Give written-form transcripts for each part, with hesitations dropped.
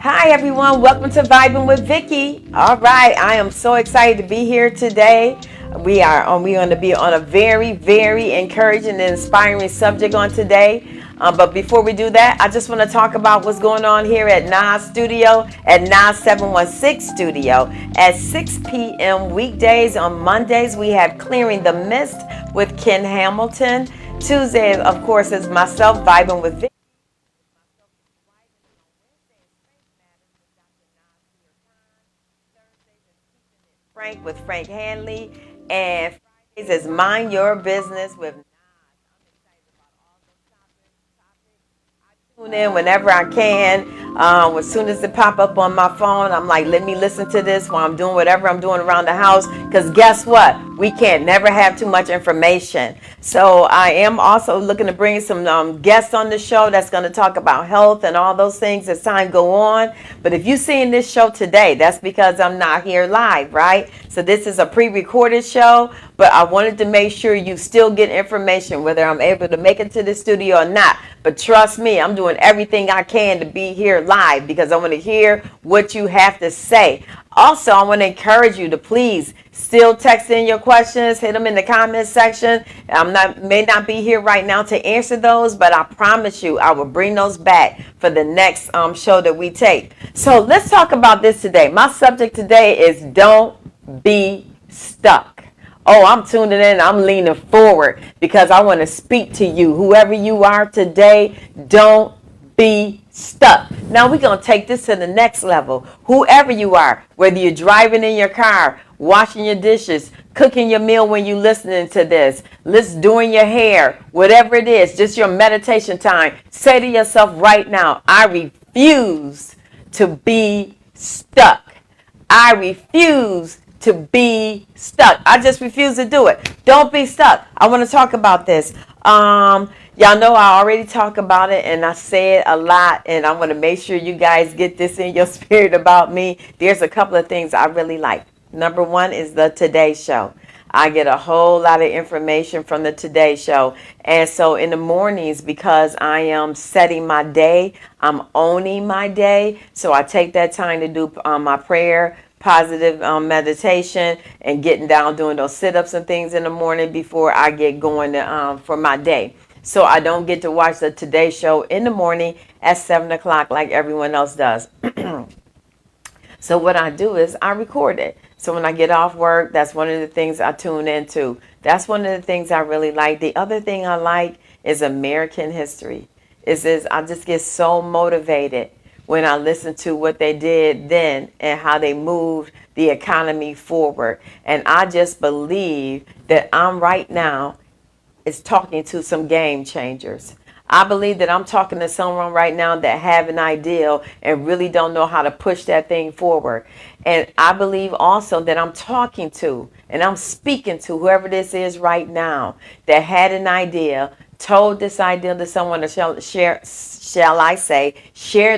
Hi everyone, welcome to Vibing with Vicky. All right, I am so excited to be here today. We're going to be on a very encouraging and inspiring subject on today. But before we do that, I just want to talk about what's going on here at Nas Studio, at Nas 716 Studio. At 6 p.m. weekdays, on Mondays, we have Clearing the Mist with Ken Hamilton. Tuesday, of course, is myself, Vibing with Vicky. Frank with Frank Hanley, and Fridays is Mind Your Business with Nas. I'm excited about all those topics. I tune in whenever I can. As soon as it pop up on my phone, I'm like, let me listen to this while I'm doing whatever I'm doing around the house. Because guess what? We can't never have too much information. So I am also looking to bring some guests on the show that's going to talk about health and all those things as time go on. But if you're seeing this show today, that's because I'm not here live, right? So this is a pre-recorded show, but I wanted to make sure you still get information, whether I'm able to make it to the studio or not. But trust me, I'm doing everything I can to be here live because I want to hear what you have to say. Also, I want to encourage you to please still text in your questions, hit them in the comments section. May not be here right now to answer those, but I promise you I will bring those back for the next show that we take. So let's talk about this today. My subject today is don't be stuck. Oh, I'm tuning in. I'm leaning forward because I want to speak to you. Whoever you are today, don't be stuck. Now we're going to take this to the next level. Whoever you are, whether you're driving in your car, washing your dishes, cooking your meal when you're listening to this, doing your hair, whatever it is, just your meditation time, say to yourself right now, I refuse to be stuck. I refuse to be stuck. I just refuse to do it. Don't be stuck. I want to talk about this. Y'all know I already talk about it and I say it a lot, and I want to make sure you guys get this in your spirit about me. There's a couple of things I really like. Number one is the Today Show. I get a whole lot of information from the Today Show. And so in the mornings, because I am setting my day, I'm owning my day. So I take that time to do my prayer, positive meditation, and getting down doing those sit-ups and things in the morning before I get going for my day. So I don't get to watch the Today Show in the morning at 7 o'clock like everyone else does. So what I do is I record it. So when I get off work, that's one of the things I tune into. That's one of the things I really like. The other thing I like is American history. I just get so motivated when I listen to what they did then and how they moved the economy forward. And I just believe that I'm right now is talking to some game changers. I believe that I'm talking to someone right now that have an ideal and really don't know how to push that thing forward. And I believe also that I'm talking to and I'm speaking to whoever this is right now that had an idea, told this idea to someone, or shared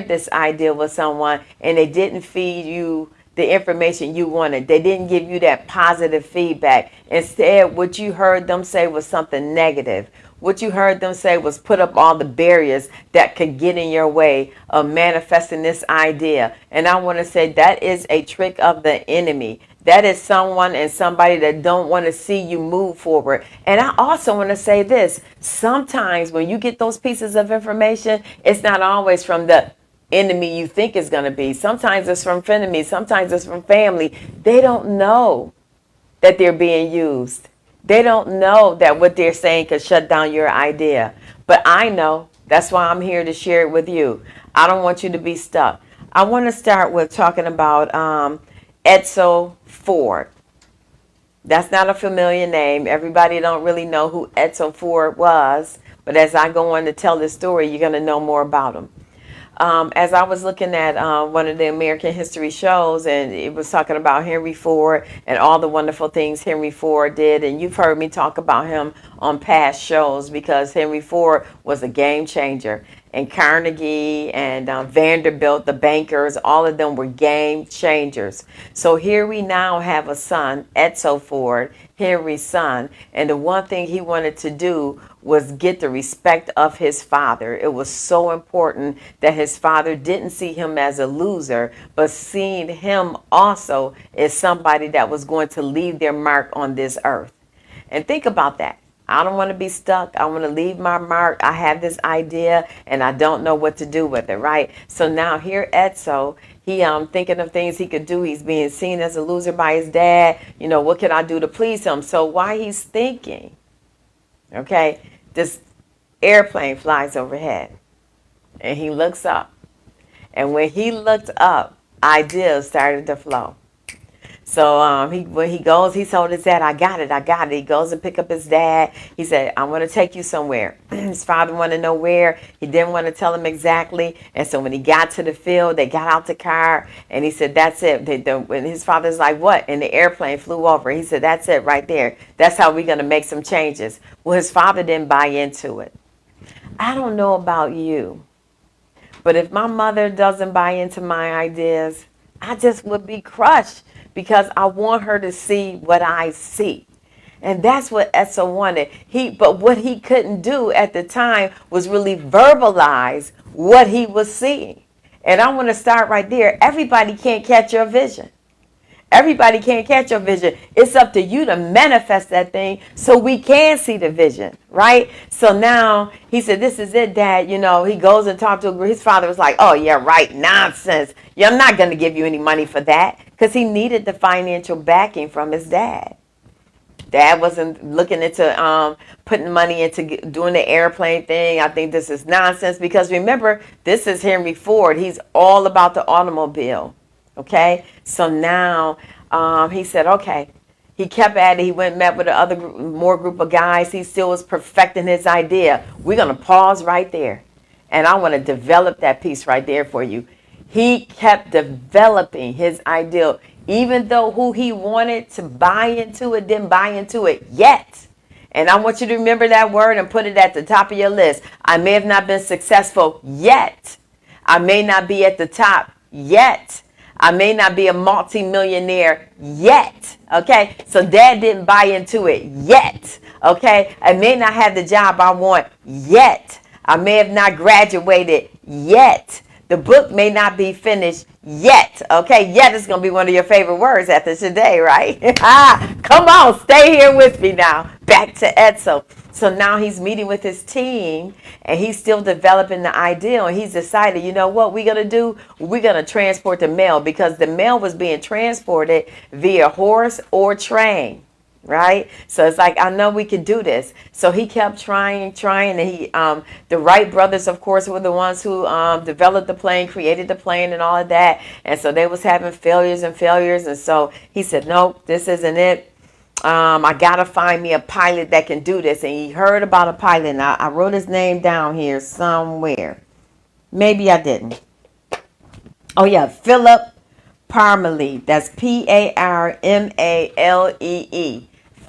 this idea with someone, and they didn't feed you the information you wanted. They didn't give you that positive feedback. Instead, what you heard them say was something negative. What you heard them say was put up all the barriers that could get in your way of manifesting this idea. And I want to say that is a trick of the enemy. That is someone and somebody that don't want to see you move forward. And I also want to say this. Sometimes when you get those pieces of information, it's not always from the enemy you think is going to be. Sometimes it's from frenemies. Sometimes it's from family. They don't know that they're being used. They don't know that what they're saying could shut down your idea. But I know. That's why I'm here to share it with you. I don't want you to be stuck. I want to start with talking about Edsel Ford. That's not a familiar name. Everybody don't really know who Edsel Ford was. But as I go on to tell this story, you're going to know more about him. As I was looking at one of the American history shows, and it was talking about Henry Ford and all the wonderful things Henry Ford did. And you've heard me talk about him on past shows because Henry Ford was a game changer. and Carnegie and Vanderbilt, the bankers, all of them were game changers. So here we now have a son, Edsel Ford, Henry's son, and the one thing he wanted to do was get the respect of his father. It was so important that his father didn't see him as a loser, but seeing him also as somebody that was going to leave their mark on this earth. And think about that. I don't want to be stuck. I want to leave my mark. I have this idea and I don't know what to do with it, right? So now here Edsel, he thinking of things he could do. He's being seen as a loser by his dad. You know, what can I do to please him? So while he's thinking, okay, this airplane flies overhead and he looks up. And when he looked up, ideas started to flow. So when he goes, he told his dad, I got it. He goes and pick up his dad. He said, I want to take you somewhere. His father wanted to know where. He didn't want to tell him exactly. And so when he got to the field, they got out the car. And he said, that's it. And his father's like, what? And the airplane flew over. He said, that's it right there. That's how we're going to make some changes. Well, his father didn't buy into it. I don't know about you, but if my mother doesn't buy into my ideas, I just would be crushed, because I want her to see what I see. And that's what Edsel wanted. But what he couldn't do at the time was really verbalize what he was seeing. And I want to start right there. Everybody can't catch your vision. Everybody can't catch your vision. It's up to you to manifest that thing so we can see the vision, right? So now he said, this is it, Dad. You know, he goes and talks to his father. Was like, oh, yeah, right. Nonsense. Yeah, I'm not going to give you any money for that, because he needed the financial backing from his dad. Dad wasn't looking into putting money into doing the airplane thing. I think this is nonsense, because remember, this is Henry Ford. He's all about the automobile. Okay, so now he said, okay. He kept at it. He went and met with more group of guys. He still was perfecting his idea. We're going to pause right there. And I want to develop that piece right there for you. He kept developing his ideal, even though who he wanted to buy into it didn't buy into it yet. And I want you to remember that word and put it at the top of your list. I may have not been successful yet. I may not be at the top yet. I may not be a multi-millionaire yet, okay? So Dad didn't buy into it yet, okay? I may not have the job I want yet. I may have not graduated yet. The book may not be finished yet, okay? Yet is going to be one of your favorite words after today, right? Come on, stay here with me now. Back to Edsel. So now he's meeting with his team, and he's still developing the ideal, and he's decided, you know what we're going to do? We're going to transport the mail, because the mail was being transported via horse or train, right? So it's like, I know we can do this. So he kept trying, and the Wright brothers, of course, were the ones who developed the plane, created the plane and all of that, and so they was having failures, and so he said, nope, this isn't it. I gotta find me a pilot that can do this. And he heard about a pilot, and I wrote his name down here somewhere. Maybe I didn't. Oh yeah, Philip Parmelee. That's Parmalee.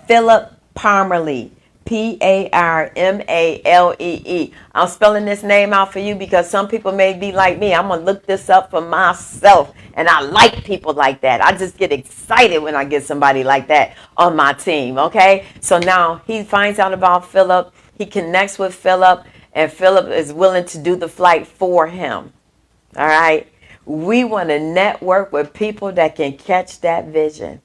Philip Parmelee. Parmalee. I'm spelling this name out for you because some people may be like me. I'm gonna look this up for myself, and I like people like that. I just get excited when I get somebody like that on my team. Okay, so now he finds out about Philip. He connects with Philip, and Philip is willing to do the flight for him. All right, we want to network with people that can catch that vision.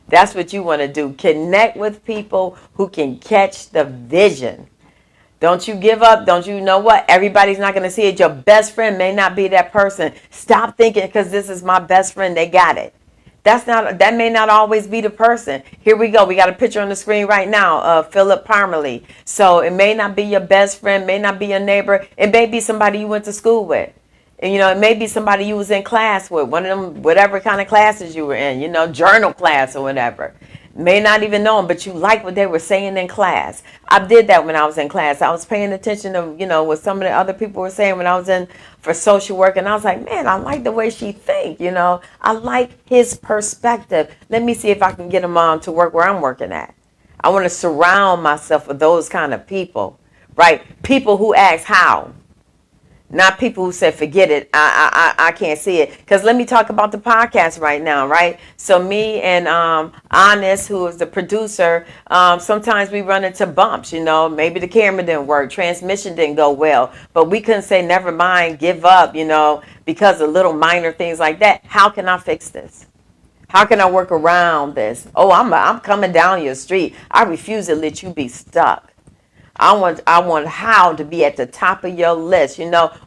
That's what you want to do. Connect with people who can catch the vision. Don't you give up. Don't you know what? Everybody's not going to see it. Your best friend may not be that person. Stop thinking because this is my best friend, they got it. That may not always be the person. Here we go. We got a picture on the screen right now of Philip Parmelee. So it may not be your best friend, may not be your neighbor. It may be somebody you went to school with. And, you know, it may be somebody you was in class with, one of them, whatever kind of classes you were in, you know, journal class or whatever. May not even know them, but you like what they were saying in class. I did that when I was in class. I was paying attention to, you know, what some of the other people were saying when I was in for social work. And I was like, man, I like the way she thinks, you know. I like his perspective. Let me see if I can get him on to work where I'm working at. I want to surround myself with those kind of people, right? People who ask how. Not people who said, forget it, I can't see it. Because let me talk about the podcast right now, right? So me and Honest, who is the producer, sometimes we run into bumps, maybe the camera didn't work, transmission didn't go well, but we couldn't say, never mind, give up, because of little minor things like that. How can I fix this? How can I work around this? Oh, I'm coming down your street. I refuse to let you be stuck. I want how to be at the top of your list.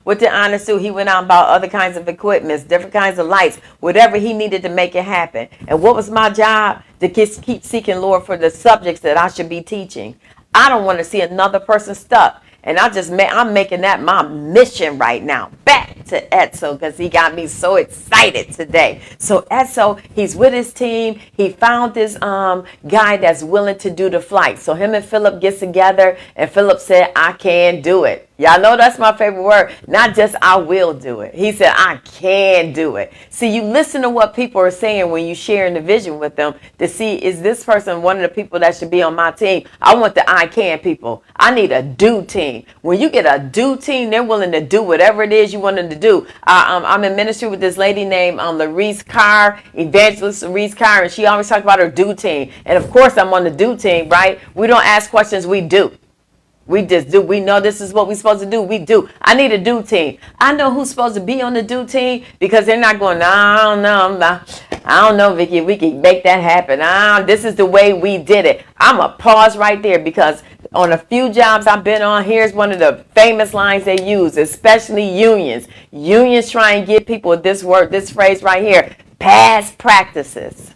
What did Honest do? He went out and bought other kinds of equipments, different kinds of lights, whatever he needed to make it happen. And what was my job? To keep seeking, Lord, for the subjects that I should be teaching. I don't want to see another person stuck. And I'm making that my mission right now. Back to Etso, because he got me so excited today. So Etso, he's with his team. He found this guy that's willing to do the flight. So him and Philip gets together, and Philip said, I can do it. Y'all know that's my favorite word. Not just I will do it. He said, I can do it. See, you listen to what people are saying when you sharing the vision with them to see, is this person one of the people that should be on my team? I want the I can people. I need a do team. When you get a do team, they're willing to do whatever it is you want them to do. I'm in ministry with this lady named Larice Carr, Evangelist Larice Carr, and she always talks about her do team. And of course, I'm on the do team, right? We don't ask questions, we do. We just do. We know this is what we're supposed to do. We do. I need a do team. I know who's supposed to be on the do team because they're not going, no, I don't know. I don't know, Vicky, we can make that happen. This is the way we did it. I'm going to pause right there because on a few jobs I've been on, here's one of the famous lines they use, especially unions. Unions try and give people this phrase right here, past practices.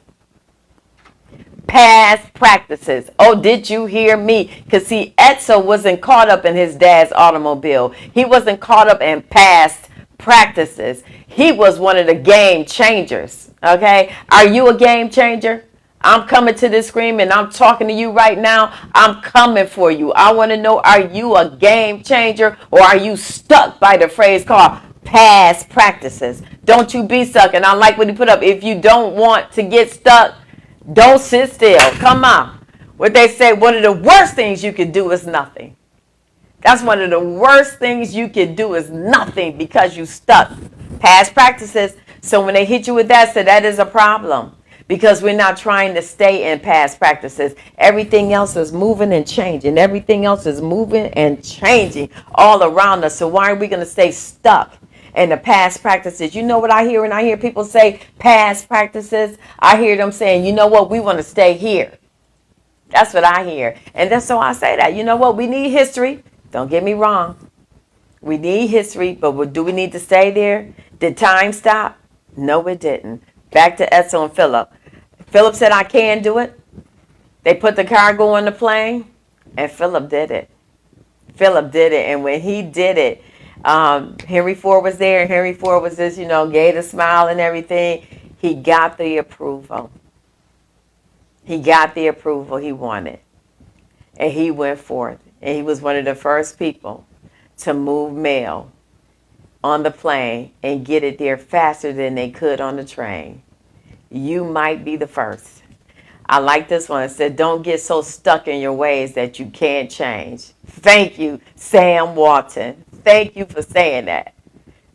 Past practices. Oh, did you hear me? Because see, Etso wasn't caught up in his dad's automobile. He wasn't caught up in past practices. He was one of the game changers. Okay? Are you a game changer? I'm coming to this screen and I'm talking to you right now. I'm coming for you. I want to know, are you a game changer or are you stuck by the phrase called past practices? Don't you be stuck. And I like what he put up. If you don't want to get stuck, don't sit still. Come on. What they say, one of the worst things you could do is nothing. That's one of the worst things you could do is nothing because you stuck. Past practices. So when they hit you with that, so that is a problem because we're not trying to stay in past practices. Everything else is moving and changing. Everything else is moving and changing all around us. So why are we going to stay stuck and the past practices? You know what I hear when I hear people say past practices? I hear them saying, you know what, we want to stay here. That's what I hear. And that's so I say that. You know what, we need history. Don't get me wrong. We need history, but do we need to stay there? Did time stop? No, it didn't. Back to Etzel and Philip. Philip said, I can do it. They put the cargo on the plane, and Philip did it. Philip did it, and when he did it, Henry Ford was there, and Henry Ford was just, gave a smile and everything. He got the approval. He got the approval he wanted. And he went forth. And he was one of the first people to move mail on the plane and get it there faster than they could on the train. You might be the first. I like this one. It said, don't get so stuck in your ways that you can't change. Thank you, Sam Walton. Thank you for saying that.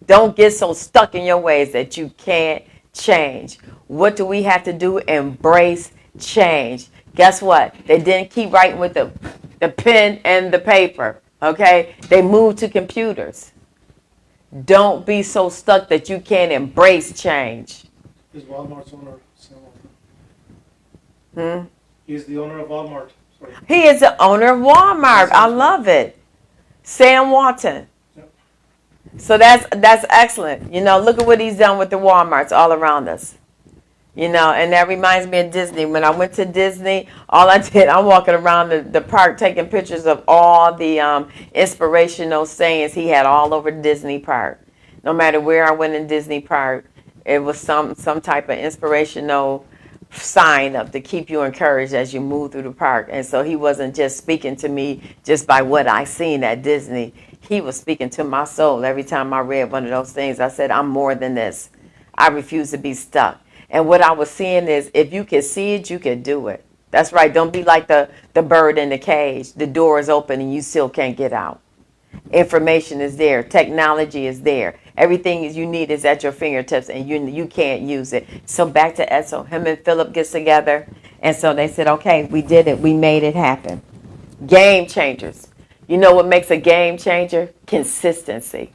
Don't get so stuck in your ways that you can't change. What do we have to do? Embrace change. Guess what? They didn't keep writing with the pen and the paper. Okay? They moved to computers. Don't be so stuck that you can't embrace change. Is Walmart's owner Sam Walton? He's the owner of Walmart. Sorry. He is the owner of Walmart. I love it. Sam Walton. Yep. So that's excellent. Look at what he's done with the Walmarts all around us. And that reminds me of Disney. When I went to Disney, all I did, I'm walking around the park taking pictures of all the inspirational sayings he had all over Disney Park. No matter where I went in Disney Park, it was some type of inspirational sign up to keep you encouraged as you move through the park. And so he wasn't just speaking to me just by what I seen at Disney. He was speaking to my soul. Every time I read one of those things, I said, I'm more than this. I refuse to be stuck. And what I was seeing is, if you can see it, you can do it. That's right. Don't be like the bird in the cage. The door is open and you still can't get out. Information is there. Technology is there. Everything you need is at your fingertips, and you can't use it. So back to Edsel. Him and Philip gets together, and so they said, okay, we did it. We made it happen. Game changers. You know what makes a game changer? Consistency.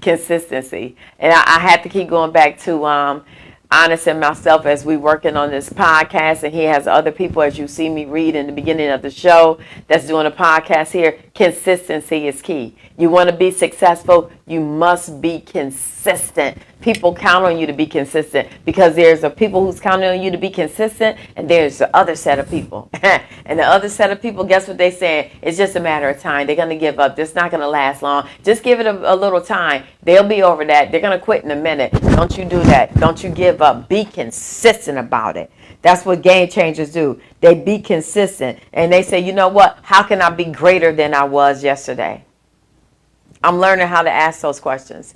Consistency. And I had to keep going back to Honest and myself as we working on this podcast, and he has other people, as you see me read in the beginning of the show, that's doing a podcast here. Consistency is key. You want to be successful, you must be consistent. People count on you to be consistent, because there's a people who's counting on you to be consistent, and there's the other set of people. And the other set of people, guess what they're saying? It's just a matter of time. They're going to give up. It's not going to last long. Just give it a little time. They'll be over that. They're going to quit in a minute. Don't you do that. Don't you give up. Be consistent about it. That's what game changers do. They be consistent. And they say, you know what? How can I be greater than I was yesterday? I'm learning how to ask those questions.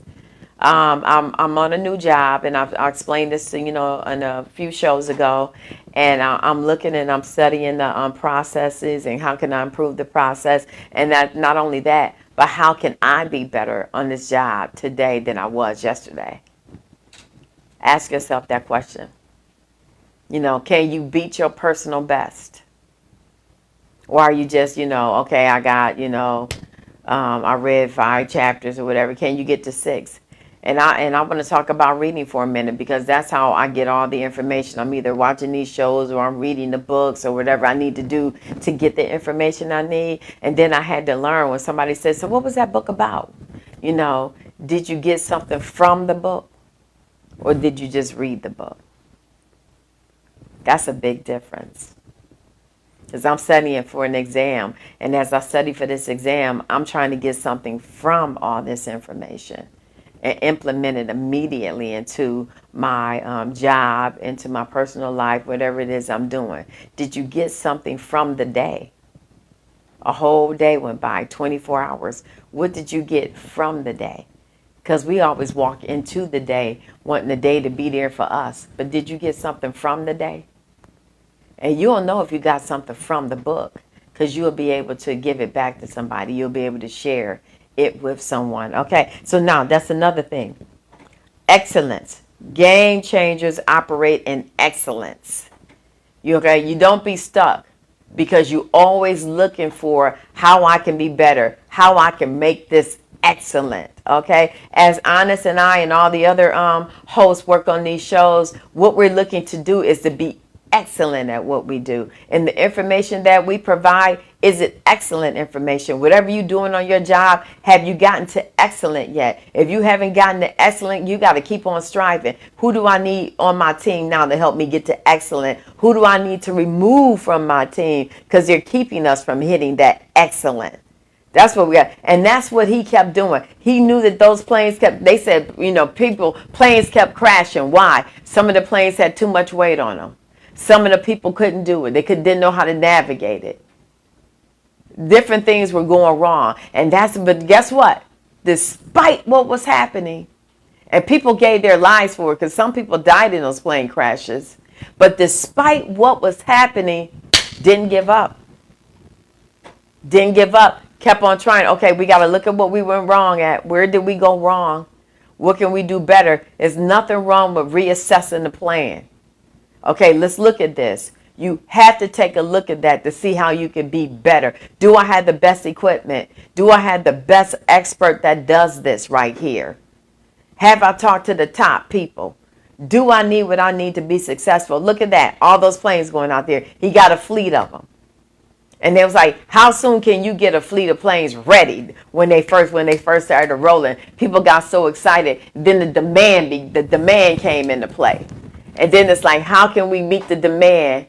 I'm on a new job, and I explained this, in a few shows ago, and I'm looking and I'm studying the processes and how can I improve the process, and that not only that, but how can I be better on this job today than I was yesterday? Ask yourself that question. Can you beat your personal best? Or are you just, okay, I got, I read 5 chapters or whatever. Can you get to 6? And I want to talk about reading for a minute, because that's how I get all the information. I'm either watching these shows or I'm reading the books or whatever I need to do to get the information I need. And then I had to learn when somebody said, so what was that book about? Did you get something from the book, or did you just read the book? That's a big difference. Because I'm studying for an exam, and as I study for this exam, I'm trying to get something from all this information and implement it immediately into my job, into my personal life, whatever it is I'm doing. Did you get something from the day? A whole day went by, 24 hours. What did you get from the day? Because we always walk into the day wanting the day to be there for us. But did you get something from the day? And you'll know if you got something from the book, because you'll be able to give it back to somebody. You'll be able to share it with someone. Okay, so now that's another thing. Excellence. Game changers operate in excellence. You don't be stuck, because you're always looking for how I can be better, how I can make this excellent. Okay, as Honest and I and all the other hosts work on these shows, what we're looking to do is to be excellent at what we do, and the information that we provide, is it excellent information? Whatever you're doing on your job, have you gotten to excellent yet? If you haven't gotten to excellent, you got to keep on striving. Who do I need on my team now to help me get to excellent? Who do I need to remove from my team, because they're keeping us from hitting that excellent? That's what we got. And that's what he kept doing. He knew that those planes they said, planes kept crashing. Why? Some of the planes had too much weight on them. Some of the people couldn't do it. They didn't know how to navigate it. Different things were going wrong. But guess what? Despite what was happening, and people gave their lives for it, because some people died in those plane crashes. But despite what was happening, didn't give up. Didn't give up. Kept on trying. Okay, we got to look at what we went wrong at. Where did we go wrong? What can we do better? There's nothing wrong with reassessing the plan. Okay, let's look at this. You have to take a look at that to see how you can be better. Do I have the best equipment? Do I have the best expert that does this right here? Have I talked to the top people? Do I need what I need to be successful? Look at that. All those planes going out there. He got a fleet of them. And they was like, how soon can you get a fleet of planes ready? When they first started rolling, people got so excited. Then the demand came into play. And then it's like, how can we meet the demand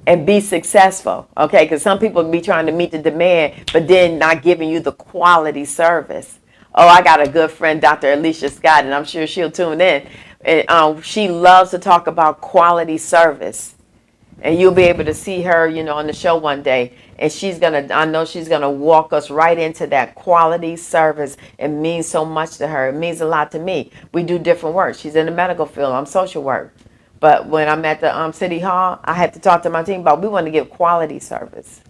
and be successful? Okay, because some people be trying to meet the demand, but then not giving you the quality service. Oh, I got a good friend, Dr. Alicia Scott, and I'm sure she'll tune in. And she loves to talk about quality service. And you'll be able to see her, on the show one day. And I know she's going to walk us right into that quality service. It means so much to her. It means a lot to me. We do different work. She's in the medical field. I'm social work. But when I'm at the City Hall, I have to talk to my team about we want to give quality service.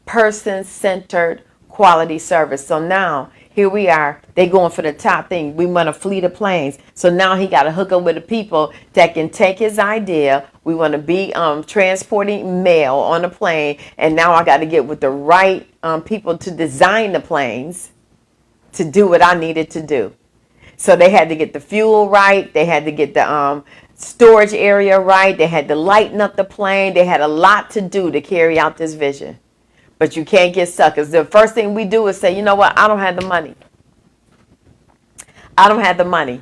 Person-centered quality service. So now here we are. They going for the top thing. We want a fleet of planes. So now he got to hook up with the people that can take his idea. We want to be transporting mail on a plane. And now I got to get with the right people to design the planes to do what I needed to do. So they had to get the fuel right. They had to get the storage area right. They had to lighten up the plane. They had a lot to do to carry out this vision. But you can't get stuck. Because the first thing we do is say, you know what? I don't have the money. I don't have the money.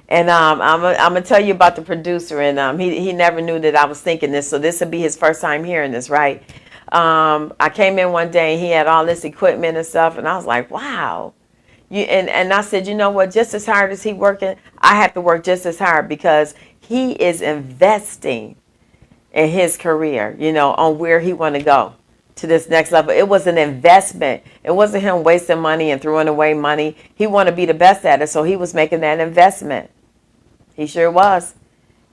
And I'm going to tell you about the producer. And he never knew that I was thinking this. So this would be his first time hearing this, right? I came in one day and he had all this equipment and stuff. And I was like, wow. And I said, you know what? Just as hard as he working, I have to work just as hard because he is investing in his career, on where he want to go to this next level. It was an investment. It wasn't him wasting money and throwing away money. He wanted to be the best at it, so he was making that investment. He sure was.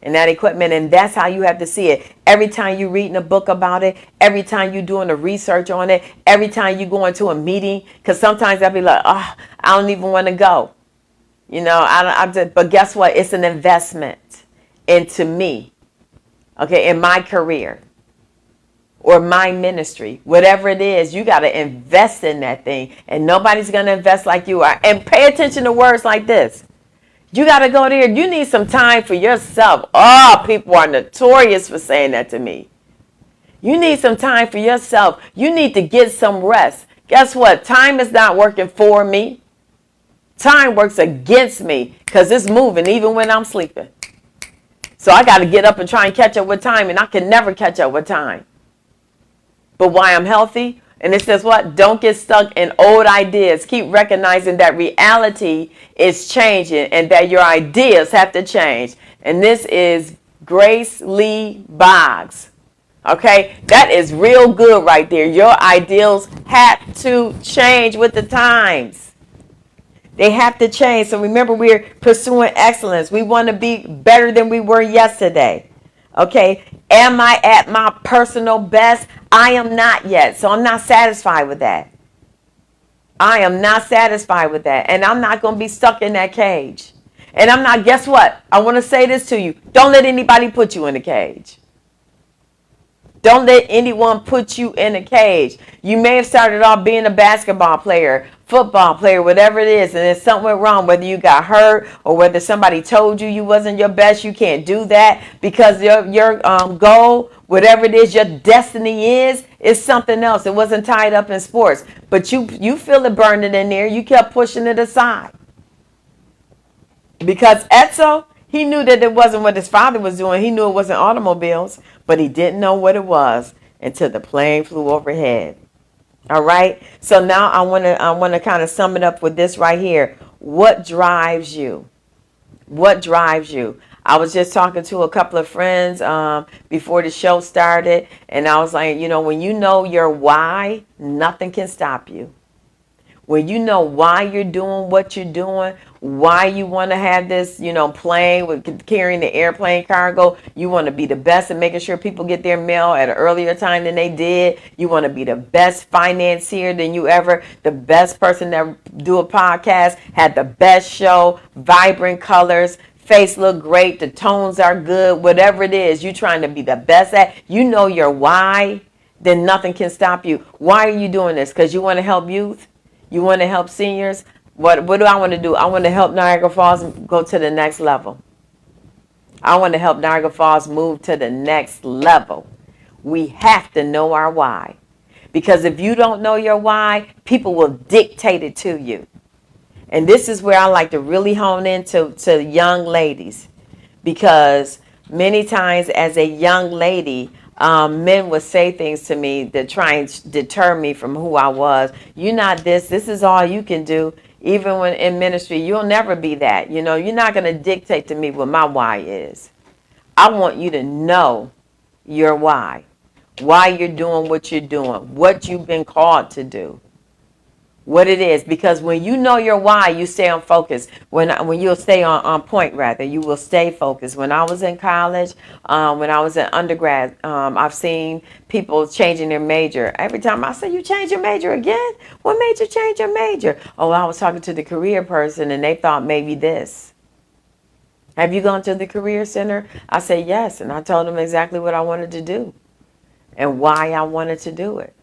And that equipment, and that's how you have to see it. Every time you're reading a book about it, every time you're doing the research on it, every time you go into a meeting, because sometimes I'll be like, oh, I don't even want to go. But guess what? It's an investment into me, okay, in my career or my ministry. Whatever it is, you got to invest in that thing, and nobody's going to invest like you are. And pay attention to words like this. You got to go there. You need some time for yourself. Oh, people are notorious for saying that to me. You need some time for yourself. You need to get some rest. Guess what? Time is not working for me. Time works against me because it's moving even when I'm sleeping. So I got to get up and try and catch up with time, and I can never catch up with time. But why I'm healthy? And it says what? Don't get stuck in old ideas. Keep recognizing that reality is changing and that your ideas have to change. And this is Grace Lee Boggs. Okay? That is real good right there. Your ideals have to change with the times. They have to change. So remember, we're pursuing excellence. We want to be better than we were yesterday. Okay? Am I at my personal best? I am not yet. So I'm not satisfied with that. I am not satisfied with that. And I'm not going to be stuck in that cage. And I'm not, guess what? I want to say this to you. Don't let anybody put you in a cage. Don't let anyone put you in a cage. You may have started off being a basketball player, football player, whatever it is, and then something went wrong, whether you got hurt or whether somebody told you wasn't your best. You can't do that because your goal, whatever it is, your destiny is something else. It wasn't tied up in sports, but you feel it burning in there. You kept pushing it aside because Etzel, he knew that it wasn't what his father was doing. He knew it wasn't automobiles, but he didn't know what it was until the plane flew overhead. All right. So now I want to kind of sum it up with this right here. What drives you? What drives you? I was just talking to a couple of friends before the show started, and I was like, when you know your why, nothing can stop you. When you know why you're doing what you're doing, why you want to have this, plane with carrying the airplane cargo, you want to be the best at making sure people get their mail at an earlier time than they did. You want to be the best financier than you ever, the best person that do a podcast, had the best show, vibrant colors, face look great, the tones are good, whatever it is, you're trying to be the best at, you know your why, then nothing can stop you. Why are you doing this? Because you want to help youth? You want to help seniors? What do I want to do? I want to help Niagara Falls go to the next level. I want to help Niagara Falls move to the next level. We have to know our why. Because if you don't know your why, people will dictate it to you. And this is where I like to really hone into young ladies. Because many times as a young lady, men would say things to me that try and deter me from who I was. You're not this. This is all you can do. Even when in ministry, you'll never be that. You're not going to dictate to me what my why is. I want you to know your why you're doing what you're doing, what you've been called to do. what it is, because when you know your why, you stay on focus. When you'll stay on point, rather, you will stay focused. When I was in college, when I was in undergrad, I've seen people changing their major. Every time I say, you change your major again? What made you change your major? Oh, I was talking to the career person and they thought maybe this. Have you gone to the career center? I said yes, and I told them exactly what I wanted to do and why I wanted to do it.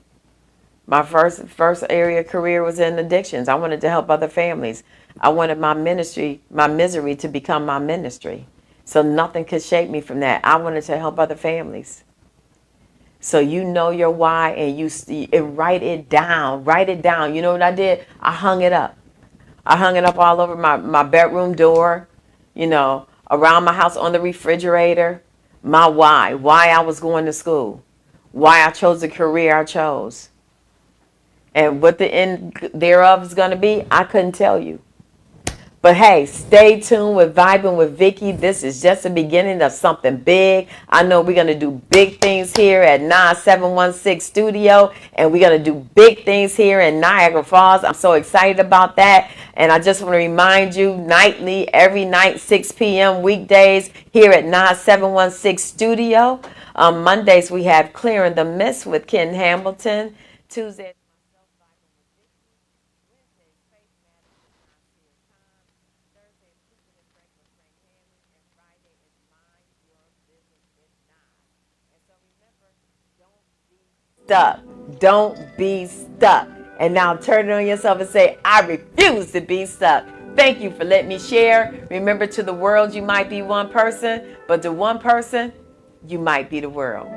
My first area of career was in addictions. I wanted to help other families. I wanted my ministry, my misery, to become my ministry. So nothing could shake me from that. I wanted to help other families. So you know your why, and and write it down. Write it down. You know what I did? I hung it up. I hung it up all over my bedroom door, around my house, on the refrigerator. My why I was going to school, why I chose the career I chose. And what the end thereof is going to be, I couldn't tell you. But hey, stay tuned with Vibing with Vicky. This is just the beginning of something big. I know we're going to do big things here at 9716 Studio, and we're going to do big things here in Niagara Falls. I'm so excited about that. And I just want to remind you, nightly, every night, 6 p.m. weekdays here at 9716 Studio. Mondays, we have Clearing the Mist with Ken Hamilton. Tuesday, stuck. Don't be stuck. And now turn it on yourself and say, I refuse to be stuck. Thank you for letting me share. Remember, to the world, you might be one person, but to one person, you might be the world.